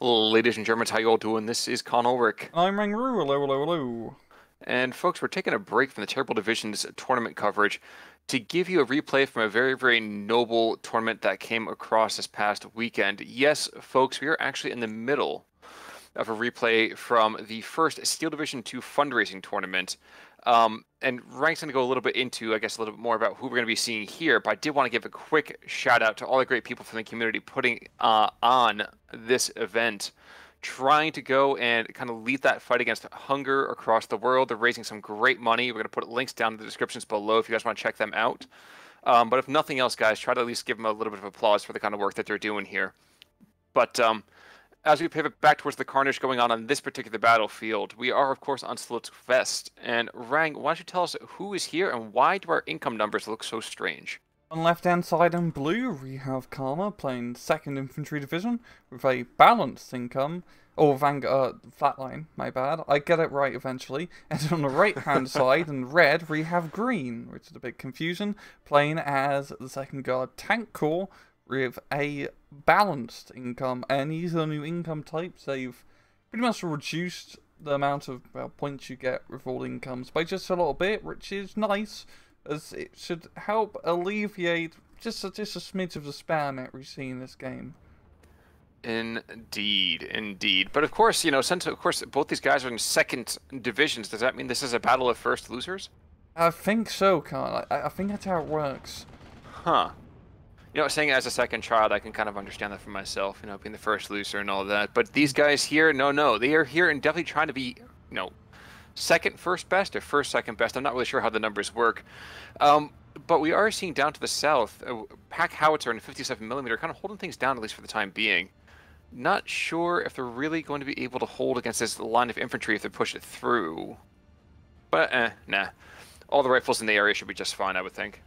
Ladies and Germans, how you all doing? This is Con Ulrich. I'm Rangru, hello, hello, hello. And folks, we're taking a break from the Terrible Divisions tournament coverage to give you a replay from a very, very noble tournament that came across this past weekend. Yes, folks, we are actually in the middle of a replay from the first Steel Division 2 fundraising tournament. And Rank's going to go a little bit into, I guess, a little bit more about who we're going to be seeing here, but I did want to give a quick shout out to all the great people from the community putting on this event, trying to go and kind of lead that fight against hunger across the world. They're raising some great money. We're going to put links down in the descriptions below if you guys want to check them out. But if nothing else, guys, try to at least give them a little bit of applause for the kind of work that they're doing here. But as we pivot back towards the carnage going on this particular battlefield, we are, of course, on Slutsk Vest. And Rang, why don't you tell us who is here and why do our income numbers look so strange? On left hand side in blue, we have Karma playing 2nd Infantry Division with a balanced income. Or Vanguard, flatline, my bad. I get it right eventually. And on the right hand side in red, we have Green, which is a bit confusion, playing as the 2nd Guard Tank Corps with a balanced income. And these are new income types. They've pretty much reduced the amount of points you get with all incomes by just a little bit, which is nice, as it should help alleviate just a smidge of the spam that we see in this game. Indeed, indeed. But of course, since of course both these guys are in 2nd divisions, does that mean this is a battle of first losers? I think so, Carl. I think that's how it works. Huh. Saying as a second child, I can kind of understand that for myself, being the first loser and all that. But these guys here, no. They are here and definitely trying to be, second first best or first second best. I'm not really sure how the numbers work. But we are seeing down to the south, Pack Howitzer and 57mm kind of holding things down, at least for the time being. Not sure if they're really going to be able to hold against this line of infantry if they push it through. But, nah. All the rifles in the area should be just fine, I would think.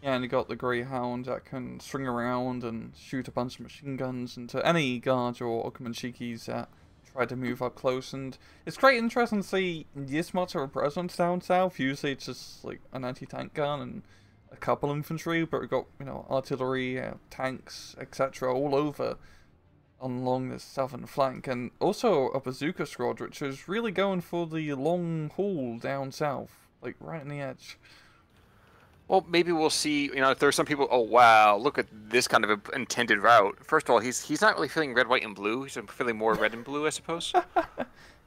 Yeah, and you got the Greyhound that can swing around and shoot a bunch of machine guns into any guards or Ogmanchikis that try to move up close. And it's quite interesting to see this much of a presence down south. Usually it's just like an anti-tank gun and a couple infantry, but we've got, artillery, tanks, etc. all over along the southern flank, and also a bazooka squad, which is really going for the long haul down south, like right on the edge. Well, maybe we'll see, if there are some people, oh wow, look at this kind of intended route. First of all, he's not really feeling red, white, and blue. He's feeling more red and blue, I suppose.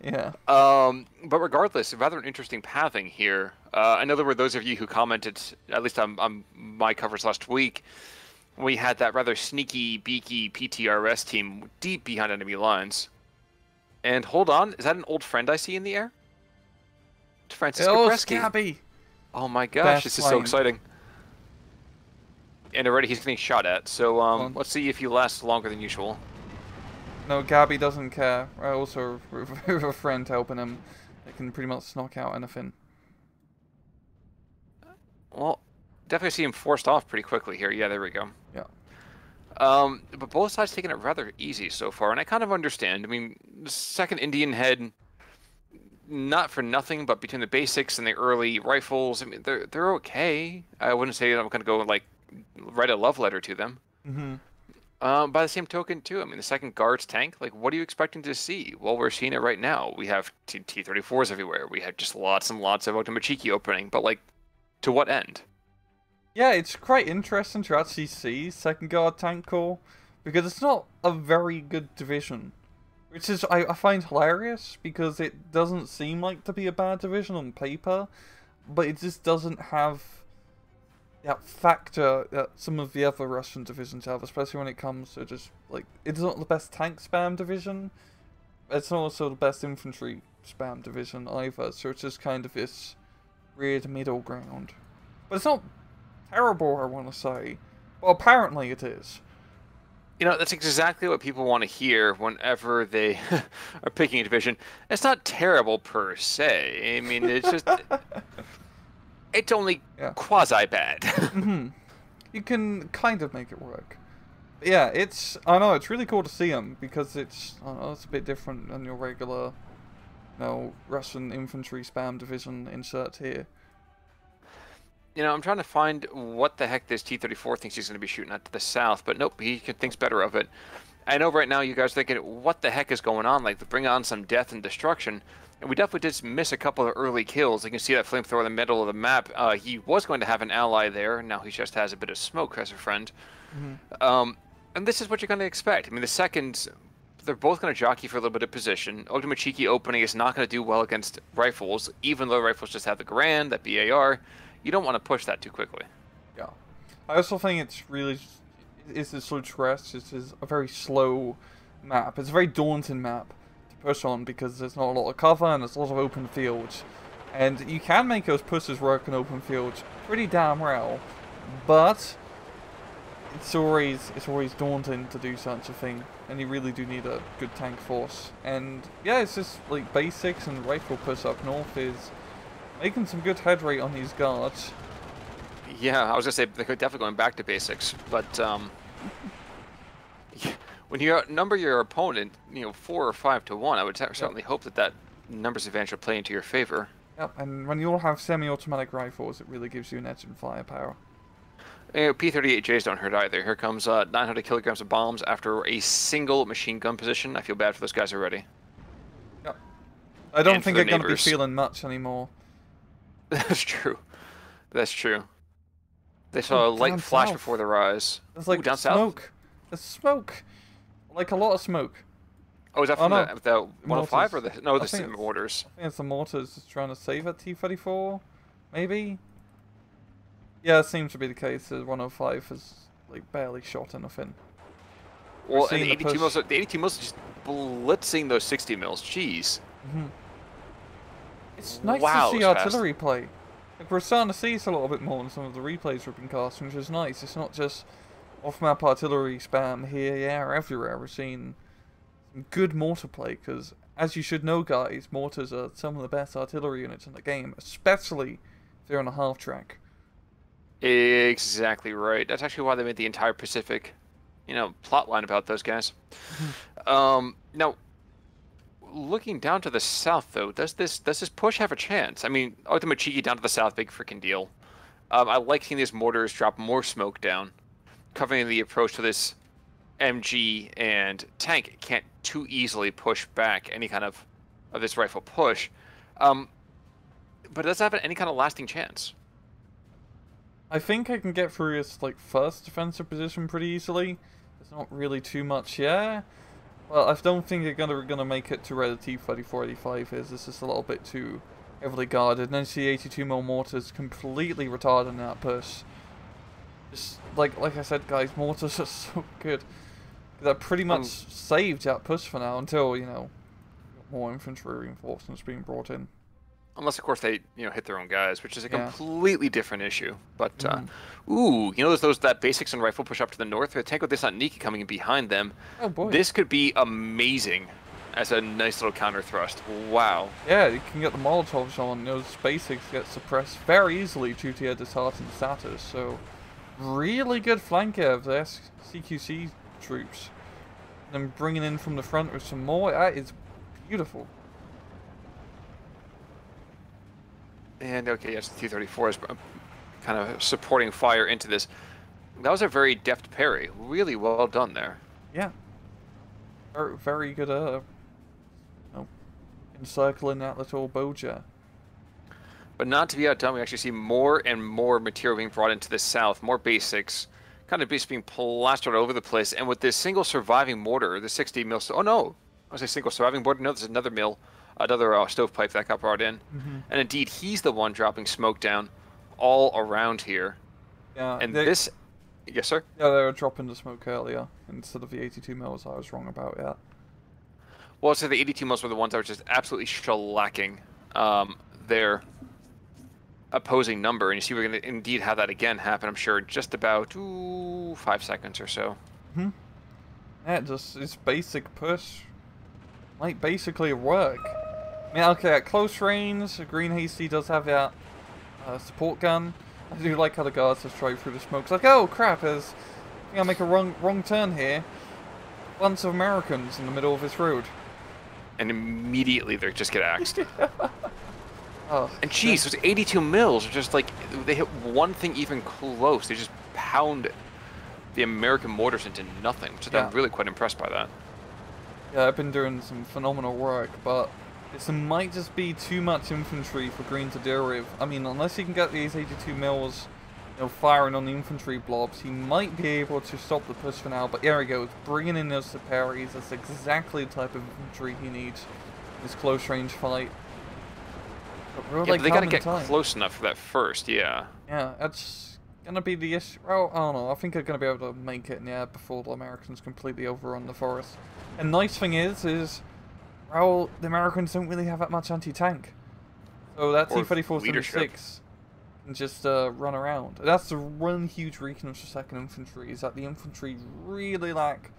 Yeah. But regardless, rather an interesting pathing here. I know there were those of you who commented, at least on my coverage last week, we had that rather sneaky, beaky PTRS team deep behind enemy lines. And hold on, is that an old friend I see in the air? It's Francisco Bresky. Scabby! Oh my gosh, this is so lane. exciting. And already he's getting shot at, so let's see if he lasts longer than usual. No, Gabby doesn't care. Also, with a friend helping him, they can pretty much knock out anything. Well, definitely see him forced off pretty quickly here. Yeah, there we go. Yeah. But both sides taking it rather easy so far, and I kind of understand. I mean, the 2nd Indian Head, not for nothing, but between the basics and the early rifles, I mean, they're okay. I wouldn't say I'm going to go like write a love letter to them. Mm-hmm. By the same token, too, I mean, the 2nd Guard's tank, like, what are you expecting to see? Well, we're seeing it right now. We have T-34s everywhere. We have just lots and lots of Otomachiki opening, but, like, to what end? Yeah, it's quite interesting to actually see 2nd Guard Tank Corps, because it's not a very good division. Which is, I find hilarious, because it doesn't seem like to be a bad division on paper, but it just doesn't have that factor that some of the other Russian divisions have, especially when it comes to just, like, it's not the best tank spam division, it's not also the best infantry spam division either, so it's just kind of this weird middle ground. But it's not terrible, I want to say. Well, apparently it is. That's exactly what people want to hear whenever they are picking a division. It's not terrible per se. I mean, it's just... it's only quasi-bad. Mm-hmm. You can kind of make it work. But yeah, I know, it's really cool to see them, because it's a bit different than your regular, Russian infantry spam division insert here. I'm trying to find what the heck this T-34 thinks he's going to be shooting at to the south, but nope, he thinks better of it. I know right now you guys are thinking, what the heck is going on? Like, bring on some death and destruction. And we definitely did miss a couple of early kills. You can see that flamethrower in the middle of the map. He was going to have an ally there. Now he just has a bit of smoke as a friend. And this is what you're going to expect. I mean, the seconds, they're both going to jockey for a little bit of position. Ogdamachiki opening is not going to do well against rifles, even though rifles just have the Garand, that BAR. You don't want to push that too quickly. Yeah. I also think it's really... It's a slow stress. This is a very slow map. It's a very daunting map to push on because there's not a lot of cover and there's a lot of open fields. And you can make those pushes work in open fields pretty damn well, but it's always daunting to do such a thing, and you really do need a good tank force. And yeah, it's just like basics and rifle push up north is making some good head rate on these guards. Yeah, I was gonna say they're definitely going back to basics, but when you outnumber your opponent, 4 or 5 to 1, I would certainly hope that numbers advantage will play into your favor. Yep, and when you all have semi-automatic rifles, it really gives you an edge in firepower. P-38Js don't hurt either. Here comes 900 kilograms of bombs after a single machine gun position. I feel bad for those guys already. Yep. I don't think they're going to be feeling much anymore. That's true. That's true. They saw a light flash before their eyes. There's like down smoke. South? There's smoke. Like a lot of smoke. Oh, is that from the 105 or the... No, the mortars. I think it's the mortars just trying to save at T-34. Maybe? Yeah, it seems to be the case. The 105 has like barely shot anything. Well, and the 82 mils, the 82 mils is just blitzing those 60 mils. Jeez. It's nice to see artillery play. Like, we're starting to see this a little bit more in some of the replays we've been casting, which is nice. It's not just off-map artillery spam here, or everywhere. We're seeing some good mortar play, because as you should know, guys, mortars are some of the best artillery units in the game, especially if they're on a half-track. Exactly right. That's actually why they made the entire Pacific, plot line about those guys. Now, looking down to the south, though, does this push have a chance? I mean, Ogdamachiki down to the south, big freaking deal. I like seeing these mortars drop more smoke down, covering the approach to this MG and tank. It can't too easily push back any kind of this rifle push, but it doesn't have any kind of lasting chance. I think I can get through its like first defensive position pretty easily. There's not really too much here. Well, I don't think they're gonna make it to where the T-34-85 is. It's just a little bit too heavily guarded. And then see 82mm mortars completely retarding that push. Just like I said, guys, mortars are so good. That pretty much saved that push for now until more infantry reinforcements being brought in. Unless, of course, they hit their own guys, which is a completely different issue. But ooh, that basics and rifle push up to the north. The tank with this Niki coming in behind them. Oh boy, this could be amazing as a nice little counter thrust. Wow. Yeah, you can get the Molotovs on. Those basics get suppressed very easily due to your disheartened status. So really good flanker of the CQC troops. And then bringing in from the front with some more. That is beautiful. And okay, yes, the T-34 is kind of supporting fire into this. That was a very deft parry. Really well done there. Yeah. Very good, encircling that little Boja. But not to be outdone, we actually see more and more material being brought into the south. More basics, kind of being plastered all over the place. And with this single surviving mortar, the 60 mil... Oh no! I was a single surviving mortar. No, there's another mill. Another stovepipe that got brought in. And indeed, he's the one dropping smoke down all around here. Yeah, and this... Yes, sir? Yeah, they were dropping the smoke earlier instead of the 82 mils I was wrong about, yeah. Well, so the 82 mils were the ones that were just absolutely shellacking their opposing number. And you see we're going to indeed have that again happen, I'm sure, just about 5 seconds or so. Yeah, just its basic push might basically work. I mean, okay, at close range, GreenHD does have that support gun. I do like how the guards just drive through the smoke. It's like, oh crap, I think I'll make a wrong turn here. Bunch of Americans in the middle of this road. And immediately they just get axed. Oh, and geez, those 82 mils are just like, they hit one thing even close. They just pound it. the American mortars into nothing, which Yeah. I'm really quite impressed by that. Yeah, I've been doing some phenomenal work, but this might just be too much infantry for Green to deal with. I mean, unless he can get these 82 mils, firing on the infantry blobs, he might be able to stop the push for now. But there he goes, bringing in those Saperis. That's exactly the type of infantry he needs in this close range fight. Yeah, but they gotta get close enough for that first, yeah. Yeah, that's gonna be the issue. Well, I don't know. I think they're gonna be able to make it in the air before the Americans completely overrun the forest. And nice thing is, well, the Americans don't really have that much anti-tank. So that T-34-76 can just run around. That's the one huge weakness for 2nd Infantry, is that the infantry really lack,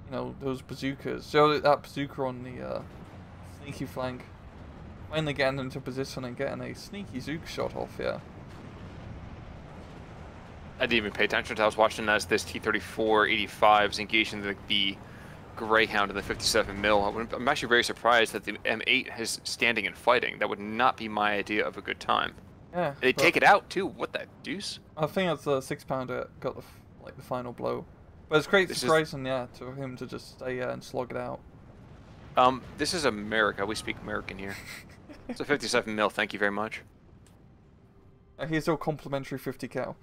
those bazookas. So that bazooka on the sneaky flank, finally getting into position and getting a sneaky zook shot off, yeah. I didn't even pay attention to. I was watching as this T-34-85 is engaging the Greyhound in the 57 mil. I'm actually very surprised that the M8 is standing and fighting. That would not be my idea of a good time. Yeah. They take it out too. What the deuce? I think that's the 6-pounder got the final blow. But it's great surprising, yeah, to him to just stay and slog it out. This is America. We speak American here. It's a 57 mil. Thank you very much. Here's your complimentary 50 cal.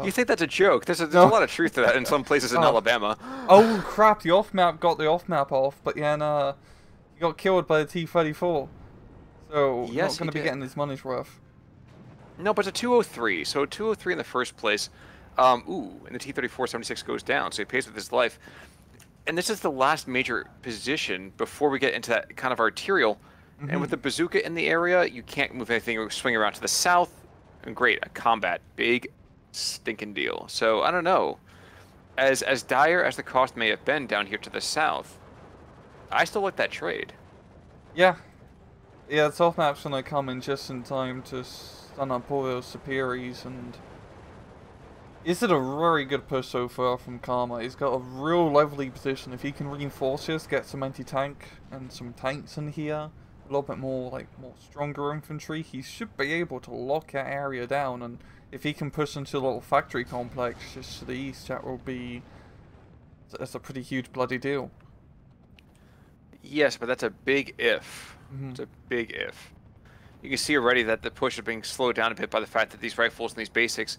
You think that's a joke? There's a lot of truth to that in some places in Alabama. Oh crap! The off map got the off map off, but yeah, he got killed by the T-34. So yes, not going to be getting his money's worth. No, but it's a 203. So 203 in the first place. And the T-34-76 goes down, so he pays with his life. And this is the last major position before we get into that kind of arterial. Mm-hmm. And with the bazooka in the area, you can't move anything or swing around to the south. And great, a combat, big stinking deal. So I don't know. As dire as the cost may have been down here to the south, I still like that trade. Yeah. Yeah, the south map's gonna come in just in time to stun up all those Saperis, and this is a very good push so far from Karma. He's got a real lovely position. If he can reinforce this, get some anti-tank and some tanks in here, a little bit more stronger infantry, he should be able to lock that area down. And if he can push into a little factory complex just to the east, that's a pretty huge bloody deal. Yes, but that's a big if. Mm-hmm. It's a big if. You can see already that the push is being slowed down a bit by the fact that these rifles and these basics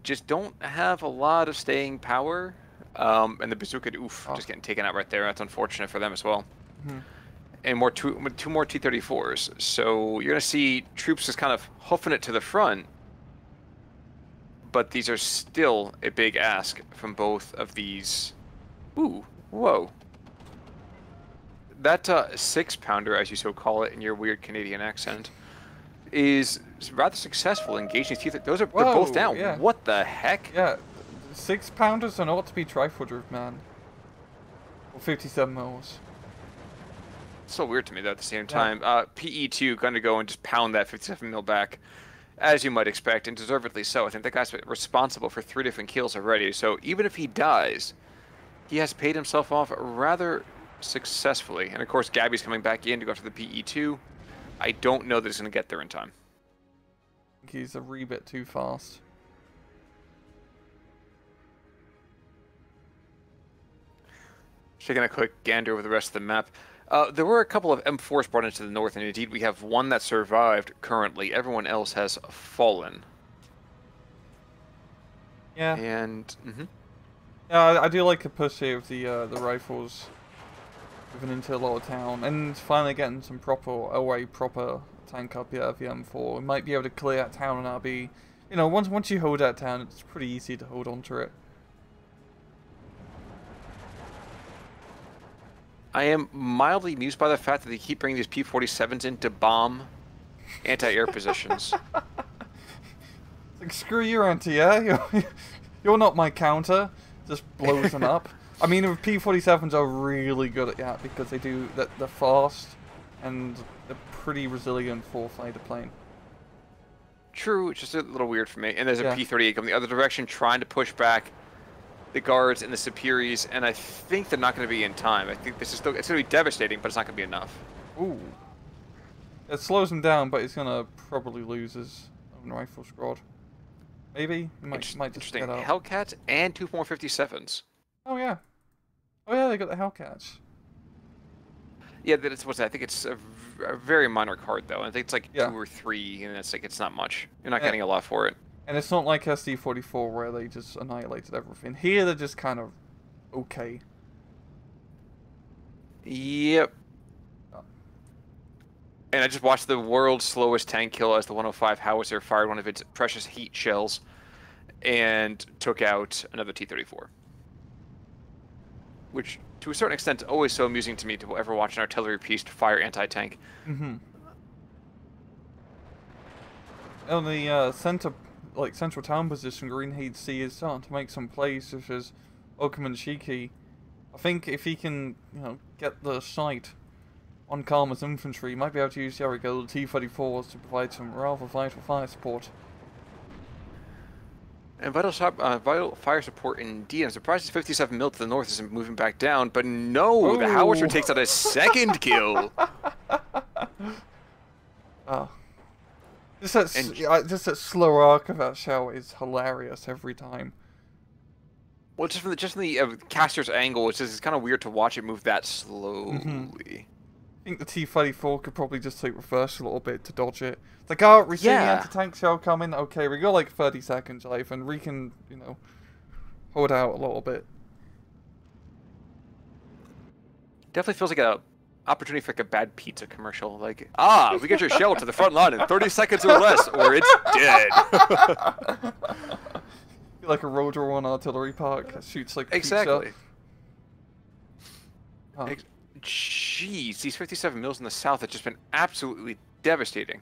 just don't have a lot of staying power. And the bazooka, just getting taken out right there. That's unfortunate for them as well. Mm-hmm. And two more T-34s. So you're going to see troops just kind of hoofing it to the front. But these are still a big ask from both of these. Ooh, whoa. That 6-pounder, as you so call it in your weird Canadian accent, is rather successful engaging these. They're both down. Yeah. What the heck? Yeah, 6-pounders are not to be trifled with, man. Or 57 mils. It's so weird to me though at the same time. PE2 going to go and just pound that 57 mil back, as you might expect, and deservedly so. I think that guy's responsible for 3 different kills already. So even if he dies, he has paid himself off rather successfully. And of course, Gabby's coming back in to go after the PE2. I don't know that he's going to get there in time. I think he's a wee bit too fast. Taking a quick gander over the rest of the map. There were a couple of M4s brought into the north, and indeed we have one that survived currently. Everyone else has fallen. Yeah. And yeah, I do like the push here of the rifles moving into a lot of town, and finally getting some proper tank up here, the M4. We might be able to clear that town, and that'll be, once you hold that town, it's pretty easy to hold on to it. I am mildly amused by the fact that they keep bringing these P-47s in to bomb anti-air positions. It's like, screw you, anti, yeah? You're not my counter. Just blows them up. I mean, the P-47s are really good at that because they're fast and they're pretty resilient for fighter plane. True, it's just a little weird for me. And there's a P-38 coming the other direction trying to push back the guards and the Saperis, and I think they're not going to be in time. I think it's going to be devastating, but it's not going to be enough. Ooh. It slows him down, but he's going to probably lose his own rifle squad. Maybe you might just Interesting. get out. Hellcats and two more 57s. Oh yeah. Oh yeah, they got the Hellcats. Yeah, I think it's a very minor card though. I think it's like Yeah. 2 or 3, and it's not much. You're not And, getting a lot for it. and it's not like SD44 where they just annihilated everything. Here they're just kind of okay. Yep. Oh. And I just watched the world's slowest tank kill as the 105 howitzer fired one of its precious heat shells and took out another T-34. Which, to a certain extent, is always so amusing to me to ever watch an artillery piece fire anti-tank. Mm-hmm. On the central town position, GreenHD is starting to make some plays, such as Oakham Shiki. I think if he can, get the sight on Karma's infantry, he might be able to use the T-34s to provide some rather vital fire support. And vital fire support indeed. I'm surprised his 57 mil to the north isn't moving back down, but no, the howitzer takes out a second kill. Oh. Just that slow arc of that shell is hilarious every time. Well, just from the caster's angle, it's kind of weird to watch it move that slowly. I think the T-34 could probably just reverse a little bit to dodge it. It's like, oh, we see the anti-tank shell coming. Okay, we got like 30 seconds life, and we can, hold out a little bit. Definitely feels like a opportunity for like a bad pizza commercial. Like, we get your shell to the front line in 30 seconds or less, or it's dead. Like a Rotor 1 artillery park that shoots like exactly. pizza. Oh. Jeez, these 57 mils in the south have just been absolutely devastating.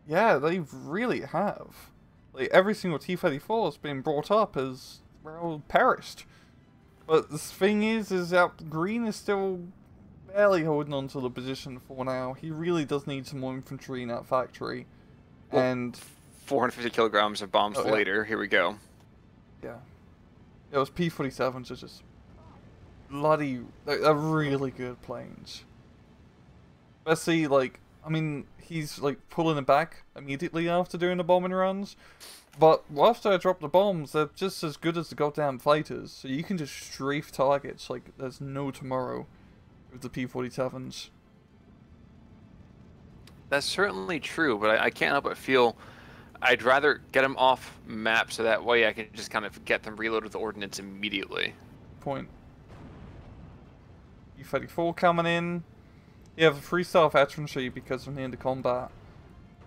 Yeah, they really have. Like, every single T-34 has been brought up as, well, perished. But the thing is that Green is still barely holding on to the position for now. He really does need some more infantry in that factory. Well, and 450 kilograms of bombs later, here we go. Yeah. Those P-47s are just bloody, they're really good planes. Especially, he's, pulling it back immediately after doing the bombing runs. But after I drop the bombs, they're just as good as the goddamn fighters. So you can just strafe targets like there's no tomorrow with the P-47s. That's certainly true, but I can't help but feel I'd rather get them off map so that way I can just kind of get them reloaded with the ordnance immediately. Point. U-34 coming in. You have a 3-star veterancy because of near the combat.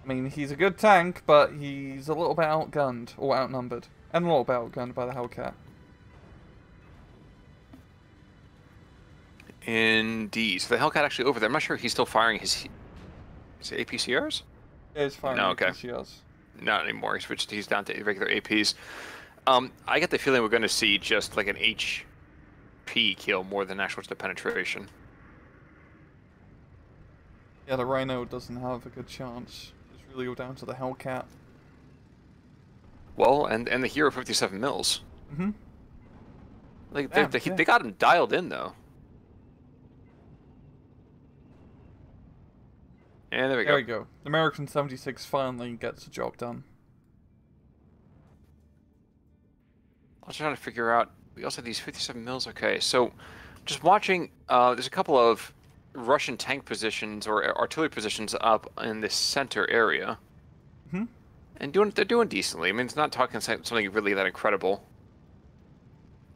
I mean, he's a good tank, but he's a little bit outgunned, or outnumbered. And a little bit outgunned by the Hellcat. Indeed. So the Hellcat actually over there, I'm not sure if he's still firing his APCRs? Yeah, he's firing APCRs. Not anymore. He's down to regular APs. I get the feeling we're going to see just like an HP kill more than actual penetration. Yeah, the Rhino doesn't have a good chance. It's really all down to the Hellcat. Well, and the Hero 57 mils. Mm-hmm. Like they got him dialed in though. And there we go. There we go. The American 76 finally gets the job done. I was trying to figure out. We also have these 57 mils. Okay, so just watching. There's a couple of Russian tank positions or artillery positions up in this center area. Mm-hmm. And they're doing decently. I mean, it's not talking something really that incredible.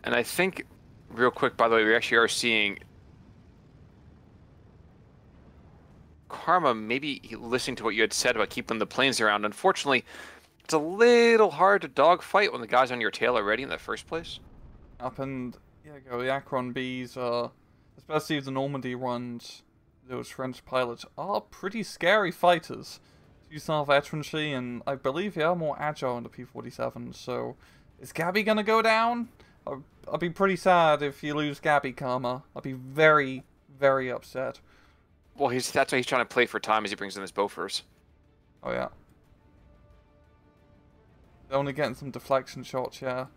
And I think, real quick, by the way, we actually are seeing Karma maybe listening to what you had said about keeping the planes around. Unfortunately, it's a little hard to dogfight when the guy's on your tail already in the first place. And yeah, go the Akron Bs, especially if the Normandy runs, those French pilots are pretty scary fighters. 2-star veterancy, and I believe they are more agile in the P-47. So, is Gabby gonna go down? I'll be pretty sad if you lose Gabby, Karma. I'll be very, very upset. Well, that's why he's trying to play for time as he brings in his Bofors. Oh yeah. They're only getting some deflection shots, yeah.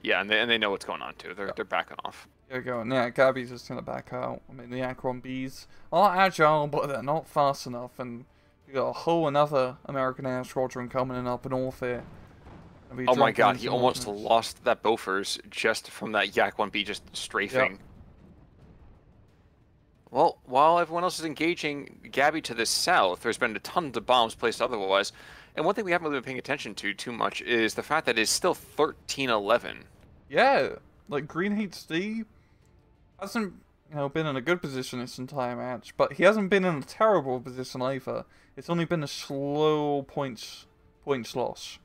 Yeah, and they know what's going on too. They're backing off. There we go. And yeah, Gabby's just gonna back out. I mean, the Akron Bs are agile, but they're not fast enough, and You got a whole another American air squadron coming in up north here. Gonna be Oh my dropping god, in he some almost ordnance. lost that Bofors just from that Yak-1B just Yep. strafing. Well, while everyone else is engaging Gabby to the south, there's been tons of bombs placed otherwise. And one thing we haven't really been paying attention to too much is the fact that it's still 1311. Yeah, like GreenHD hasn't, been in a good position this entire match, but he hasn't been in a terrible position either. It's only been a slow points loss.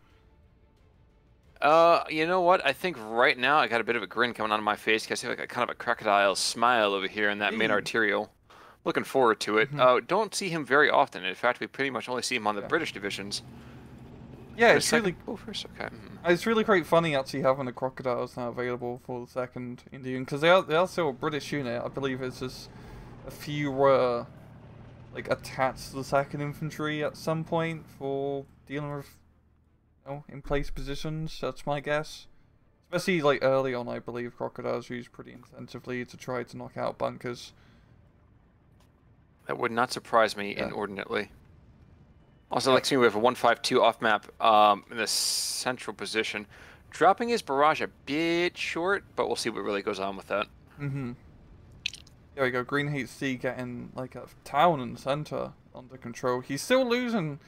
You know what? I think right now I got a bit of a grin coming on my face because I see like a kind of a crocodile smile over here in that main Hey. arterial. Looking forward to it. Mhm. Don't see him very often. In fact, we pretty much only see him on the Yeah. British divisions. Yeah, The it's second really Bofors? Okay. Mhm. it's really quite funny actually having the crocodiles now available for the second Indian because they are still a British unit. I believe it's just a few like attached to the second infantry at some point for dealing with in place positions. That's my guess. Especially like early on, I believe crocodiles used pretty intensively to try to knock out bunkers. That would not surprise me Yeah. inordinately. Also, Yep. like seeing we have a 152 off map in the central position, dropping his barrage a bit short, but we'll see what really goes on with that. Mhm. There we go. Green HC getting like a town in the center under control. He's still losing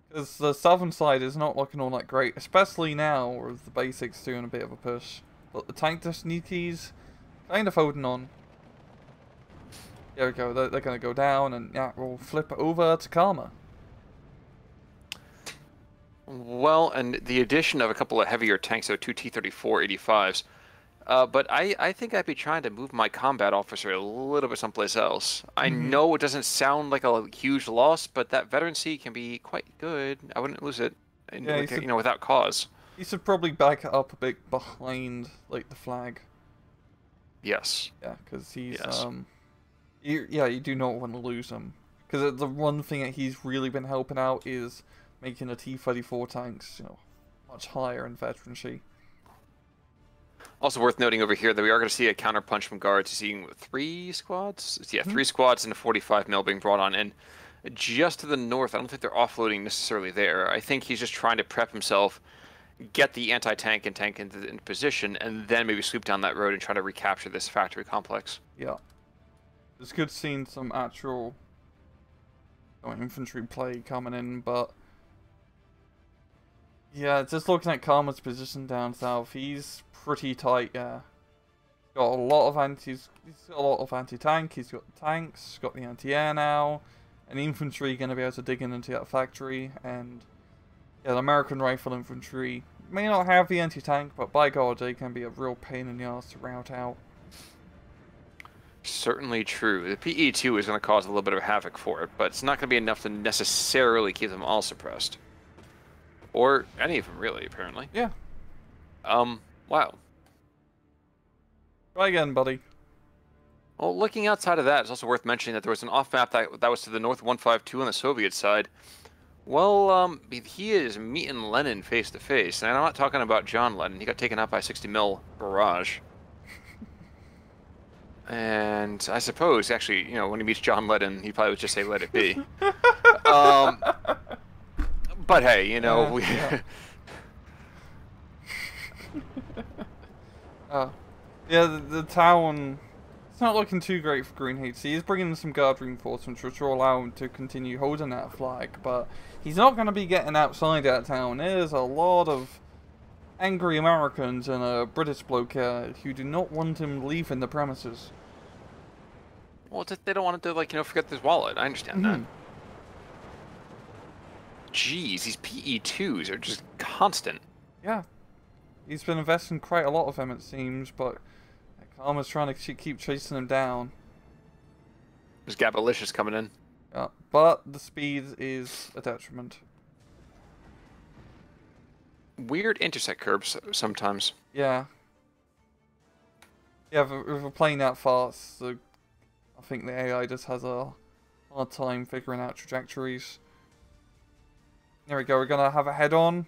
because the southern side is not looking all that great, especially now with the basics doing a bit of a push. But the tank sneakies kind of holding on. There we go. They're going to go down, and yeah, we'll flip it over to Karma. Well, and the addition of a couple of heavier tanks, so two T-34 85s. But I think I'd be trying to move my combat officer a little bit someplace else. I Mhm. know it doesn't sound like a huge loss, but that veterancy can be quite good. I wouldn't lose it, and Yeah, like without cause. he should probably back it up a bit behind like the flag. Yes, Yeah, because he's yes. you do not want to lose him because the one thing that he's really been helping out is making the T-34 tanks much higher in veterancy. Also worth noting over here that we are going to see a counterpunch from guards, seeing three squads. Yeah, Mhm. 3 squads and a 45 mil being brought on in. Just to the north, I don't think they're offloading necessarily there. I think he's just trying to prep himself, get the anti-tank and tank into position, and then maybe sweep down that road and try to recapture this factory complex. Yeah, it's good seeing some actual infantry play coming in, but yeah, just looking at Karma's position down south, he's pretty tight. Yeah, got a lot of He's got a lot of anti-tank. He's got the tanks. He's got the anti-air now, and infantry going to be able to dig into that factory. And yeah, the American rifle infantry may not have the anti-tank, but by God, they can be a real pain in the ass to rout out. Certainly true. The PE2 is going to cause a little bit of havoc for it, but it's not going to be enough to necessarily keep them all suppressed. Or any of them, really, apparently. Yeah, Wow. try again, buddy. Well, looking outside of that, it's also worth mentioning that there was an off-map that was to the north 152 on the Soviet side. Well, he is meeting Lenin face to face, and I'm not talking about John Lennon. He got taken out by a 60 mil barrage. And I suppose, actually, when he meets John Lennon, he probably would just say, "Let it be." Um, but hey, we. Yeah. Yeah, the town. It's not looking too great for Green HC. He's bringing in some guard reinforcements, which will allow him to continue holding that flag, but he's not going to be getting outside that town. There's a lot of angry Americans and a British bloke who do not want him leaving the premises. Well, they don't want him to, forget his wallet. I understand that. Jeez, these PE2s are just constant. Yeah, he's been investing quite a lot of them, it seems, but Karma's trying to keep chasing him down. There's Gabalicious coming in. Yeah, but the speed is a detriment. Weird intersect curves sometimes. Yeah. Yeah, if we're playing that fast, I think the AI just has a hard time figuring out trajectories. There we go, we're gonna have a head-on.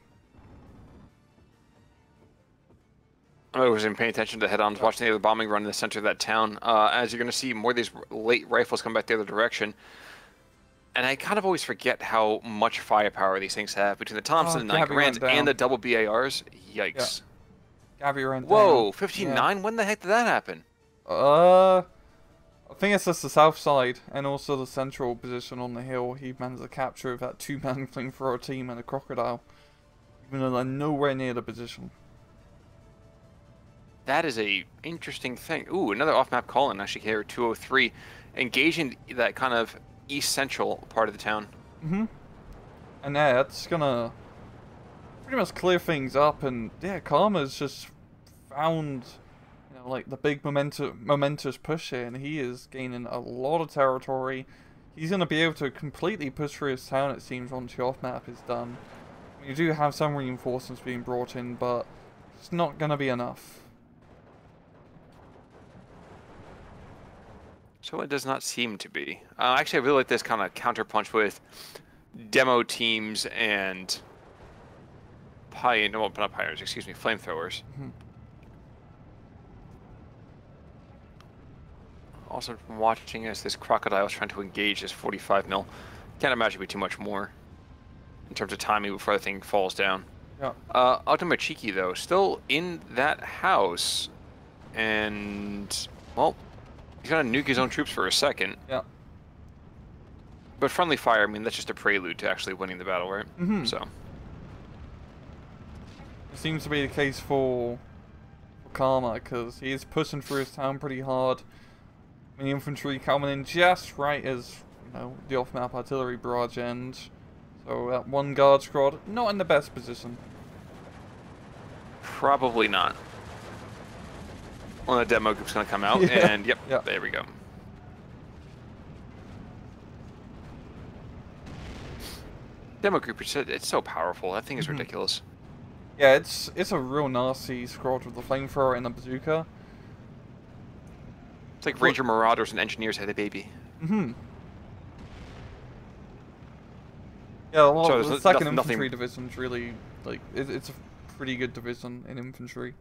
I wasn't paying attention to the head-ons, watching the other bombing run in the center of that town. As you're going to see more of these late rifles come back the other direction. And I kind of always forget how much firepower these things have between the Thompson, Oh, the 9 Gabby Grands, went down. and the double BARs. Yeah, Yikes. Gabby went down. Whoa, Yeah. 15-9? When the heck did that happen? I think it's just the south side and also the central position on the hill. He managed to capture with that two-man flamethrower team and a crocodile, even though they're nowhere near the position. That is a interesting thing. Ooh, another off-map call-in actually here, 203, engaging that kind of east-central part of the town. Mm-hmm. And yeah, that's gonna pretty much clear things up, and yeah, Karma's just found, you know, like the big momentous push here, and he is gaining a lot of territory. He's gonna be able to completely push through his town, it seems, once the off-map is done. I mean, you do have some reinforcements being brought in, but it's not gonna be enough. So it does not seem to be. Actually, I really like this kind of counterpunch with demo teams and well, not pioneers, excuse me, flamethrowers. Mm-hmm. Also, from watching as this crocodile is trying to engage this 45 mil, can't imagine it'd be too much more in terms of timing before the thing falls down. Yeah. Ultima Cheeky, though, still in that house, and, well, he's gonna nuke his own troops for a second. Yeah. But friendly fire, I mean, that's just a prelude to actually winning the battle, right? Mm-hmm. So. It seems to be the case for Karma, because he is pushing through his town pretty hard. I mean, the infantry coming in just right as, you know, the off-map artillery barrage ends. So that one guard squad, not in the best position. Probably not. Well, the demo group's gonna come out, Yeah. and yep, Yeah. there we go. Demo group, it's so powerful. That thing is ridiculous. Yeah, it's a real nasty squad with the flamethrower and the bazooka. It's like Ranger Marauders and Engineers had a baby. Mm-hmm. Yeah, well, So the there's second nothing- infantry division's really, like, it's a pretty good division in infantry.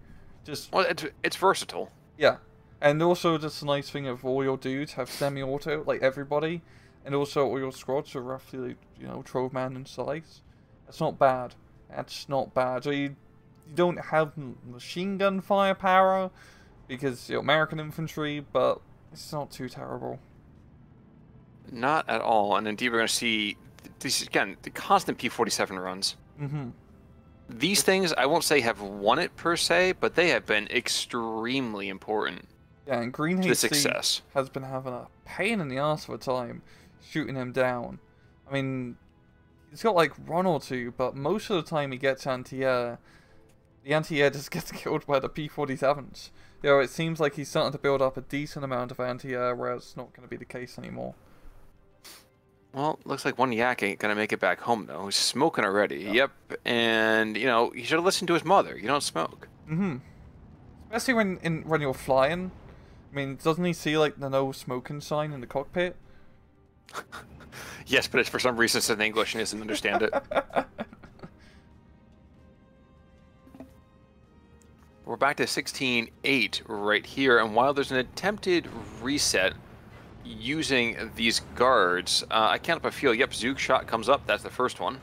Just, Well, it's versatile. yeah. And also, just a nice thing of all your dudes have semi-auto, like everybody. And also, all your squads are roughly, you know, 12-man in size. That's not bad. That's not bad. So you don't have machine gun firepower, because you're American infantry, but it's not too terrible. Not at all. And indeed, we're going to see, these, again, the constant P-47 runs. Mm-hmm. These things, I won't say have won it per se, but they have been extremely important Yeah, and to the GreenHD success. has been having a pain in the ass of a time shooting him down. I mean, he's got like one or two, but most of the time he gets anti-air. The anti-air just gets killed by the P-47s. You know, it seems like he's starting to build up a decent amount of anti-air, whereas it's not going to be the case anymore. Well, looks like one yak ain't gonna make it back home though. He's smoking already. Yeah. Yep, and you know he should have listened to his mother. You don't smoke. Mm-hmm. Especially when you're flying. I mean, doesn't he see like the no smoking sign in the cockpit? Yes, but it's for some reason it's in English and he doesn't understand it. We're back to 16-8 right here, and while there's an attempted reset using these guards, I can't help but feel, yep, Zook shot comes up. That's the first one.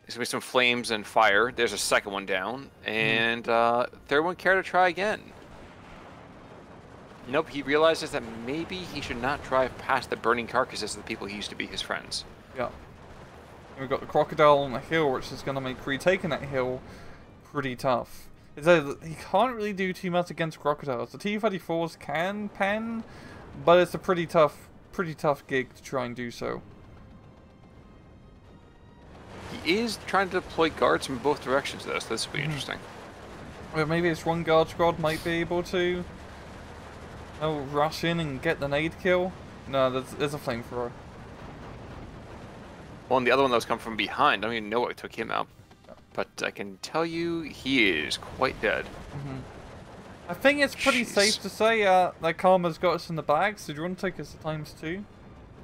There's gonna be some flames and fire. There's a second one down, and third one care to try again. Nope, he realizes that maybe he should not drive past the burning carcasses of the people he used to be his friends. Yeah. And we've got the crocodile on the hill, which is going to make retaking that hill pretty tough. He can't really do too much against crocodiles. The T-34s can pen, but it's a pretty tough gig to try and do so. He is trying to deploy guards from both directions, though, so this will be interesting. Well, maybe this one guard squad might be able to rush in and get the nade kill. No, there's a flamethrower. Well, and the other one that was coming from behind, I don't even know what took him out. But I can tell you, he is quite dead. I think it's pretty Jeez. safe to say that Karma's got us in the bag, so do you want to take us to ×2?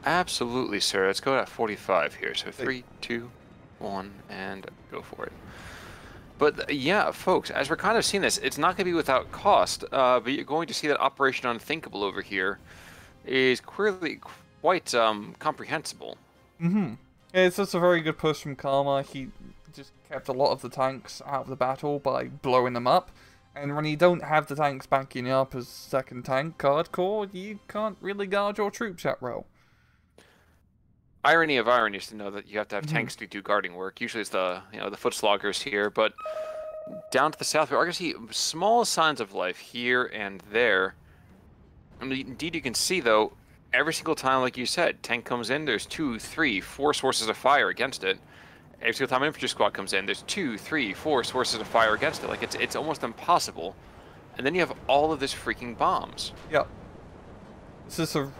Absolutely, sir. Let's go at 45 here. So 3, 2, 1, and go for it. But yeah, folks, as we're kind of seeing this, it's not going to be without cost, but you're going to see that Operation Unthinkable over here is quite comprehensible. Mm-hmm. Yeah, it's just a very good push from Karma. He just kept a lot of the tanks out of the battle by blowing them up. And when you don't have the tanks backing you up as second tank hardcore, you can't really guard your troops that well. Irony of ironies to know that you have to have Mm-hmm. tanks to do guarding work. Usually it's the the foot sloggers here, but down to the south we are going to see small signs of life here and there. And indeed, you can see though, every single time, like you said, tank comes in, there's 2, 3, 4 sources of fire against it. Every single time an infantry squad comes in, there's 2, 3, 4 sources of fire against it. Like it's almost impossible. And then you have all of this freaking bombs. Yep. This is a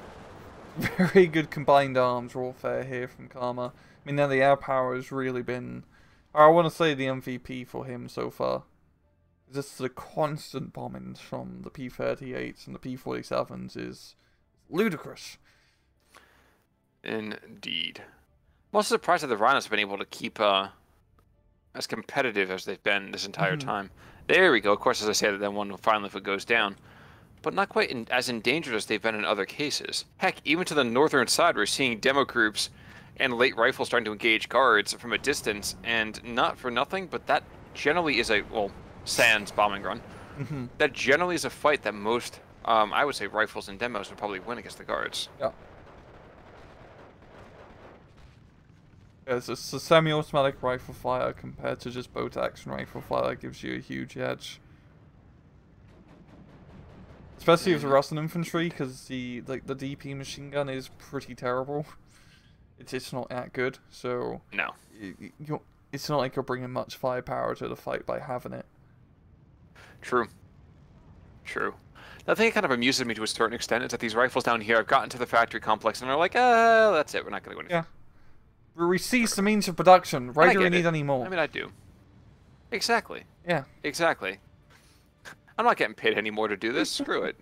very good combined arms warfare here from Karma. I mean, now the air power has really been, or I want to say, the MVP for him so far. Just the constant bombings from the P-38s and the P-47s is ludicrous. Indeed. I'm also surprised that the Rhinos have been able to keep as competitive as they've been this entire time. There we go. Of course, as I say, that then one finally if it goes down. But not quite as endangered as they've been in other cases. Heck, even to the northern side, we're seeing demo groups and late rifles starting to engage guards from a distance, and not for nothing, but that generally is a, well, sans bombing run. That generally is a fight that most, I would say, rifles and demos would probably win against the guards. Yeah. It's a semi-automatic rifle fire compared to just bolt action rifle fire that gives you a huge edge. Especially with the Russian infantry, because the DP machine gun is pretty terrible. It's not that good, so No. it's not like you're bringing much firepower to the fight by having it. True. True. The thing that kind of amuses me to a certain extent is that these rifles down here have gotten to the factory complex and they're like, that's it, we're not going to go any Yeah. We cease the means of production. Why do we need any more? I mean, I do. Exactly. Yeah. Exactly. I'm not getting paid anymore to do this. Screw it.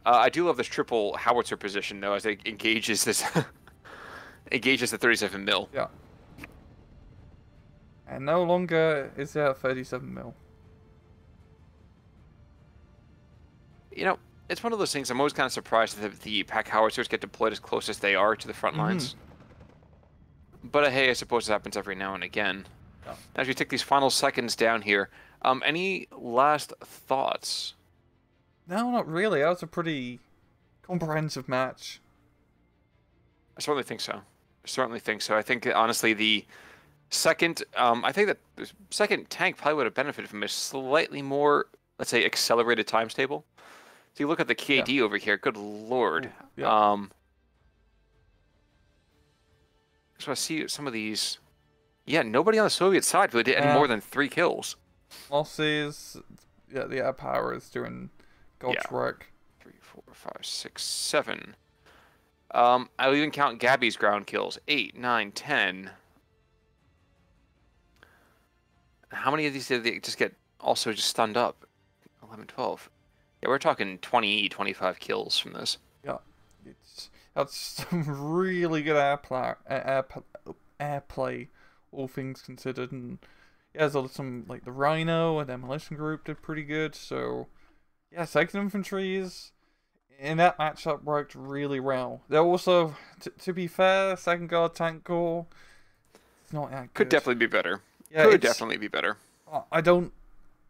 I do love this triple howitzer position, though, as it engages this... engages the 37 mil. Yeah. And no longer is there 37 mil. You know, it's one of those things I'm always kind of surprised that the pack howitzers get deployed as close as they are to the front lines. But hey, I suppose it happens every now and again. Yeah. As we take these final seconds down here, any last thoughts? No, not really. That was a pretty comprehensive match. I certainly think so. I certainly think so. I think, honestly, the second... I think that the second tank probably would have benefited from a slightly more, let's say, accelerated times table. So you look at the KD over here, good lord. Yeah. So I see some of these... Yeah, nobody on the Soviet side really did any more than 3 kills. Losses, yeah, the air power is doing God's work. 3, 4, 5, 6, 7. I'll even count Gabby's ground kills. 8, 9, 10. How many of these did they just get also just stunned up? 11, 12. Yeah, we're talking 20, 25 kills from this. Yeah, that's some really good airplay, all things considered. And yeah, there's some, like the Rhino and Demolition Group did pretty good. So yeah, second infantry is in that matchup worked really well. They're also, to be fair, second guard tank corps, it's not that good. Could definitely be better. Yeah, could definitely be better.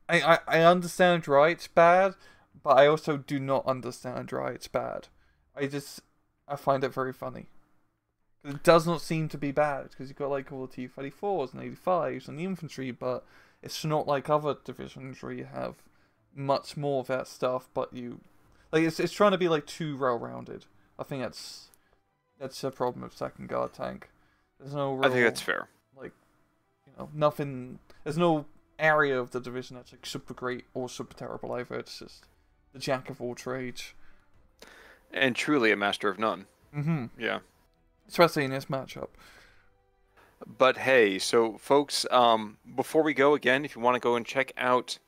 I understand why it's bad, but I also do not understand why it's bad. I find it very funny. It does not seem to be bad, because you've got like all the T-34s and 85s and the infantry, but it's not like other divisions where you have much more of that stuff, but it's trying to be like too well-rounded. I think that's a problem with second guard tank. There's no real, I think that's fair. Like, nothing. There's no area of the division that's like super great or super terrible either. It's just the jack of all trades. And truly a master of none. Yeah. Especially in this matchup. But hey, so folks, before we go again, if you want to go and check out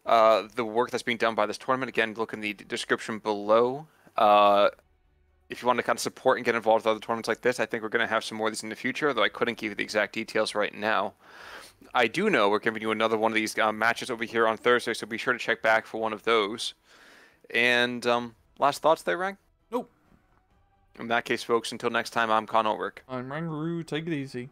the work that's being done by this tournament, again, look in the description below. If you want to kind of support and get involved with other tournaments like this, I think we're going to have some more of these in the future, though I couldn't give you the exact details right now. I do know we're giving you another one of these matches over here on Thursday, so be sure to check back for one of those. And last thoughts there, Rang? Nope. In that case, folks, until next time, I'm Con Ulrich. I'm Rangaroo. Take it easy.